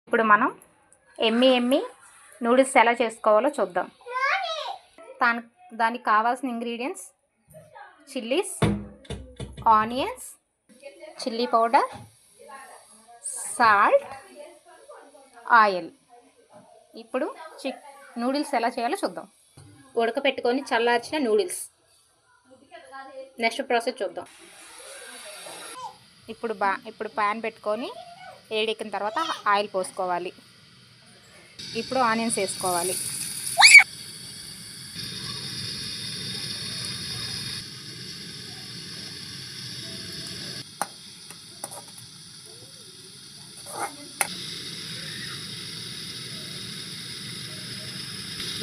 ఇప్పుడు మనం ఎమ్మి నూడిల్స్ ఎలా చేసుకోవాలో చూద్దాం. దానికి కావాల్సిన ingredients chillies, onions, chilli powder, salt, oil. ఇప్పుడు నూడిల్స్ ఎలా చేయాలో చూద్దాం. ఉడకపెట్టుకొని చల్లార్చిన నూడిల్స్. నెక్స్ట్ ప్రాసెస్ చూద్దాం. ఇప్పుడు ప్యాన్ పెట్టుకొని వేడెక్కిన తర్వాత ఆయిల్ పోసుకోవాలి. ఇప్పుడు ఆనియన్స్ వేసుకోవాలి.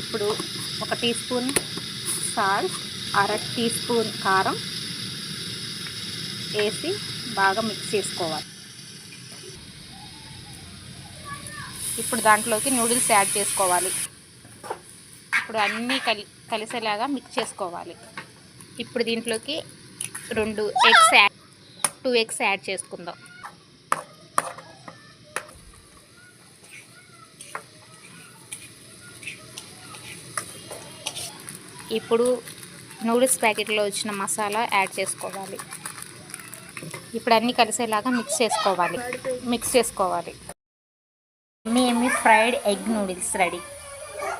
ఇప్పుడు 1 teaspoon salt, 1/2 teaspoon కారం వేసి బాగా మిక్స్ చేసుకోవాలి. ఇప్పుడు దాంట్లోకి నూడిల్స్ యాడ్ చేసుకోవాలి. ఇప్పుడు అన్నీ కలిసేలాగా మిక్స్ చేసుకోవాలి. ఇప్పుడు దీంట్లోకి 2 ఎగ్స్ యాడ్ చేసుకుందాం. ఇప్పుడు నూడిల్స్ ప్యాకెట్లో వచ్చిన మసాలా యాడ్ చేసుకోవాలి. ఇప్పుడు అన్నీ కలిసేలాగా మిక్స్ చేసుకోవాలి. ఎమ్మి ఫ్రైడ్ ఎగ్ నూడిల్స్ రెడీ.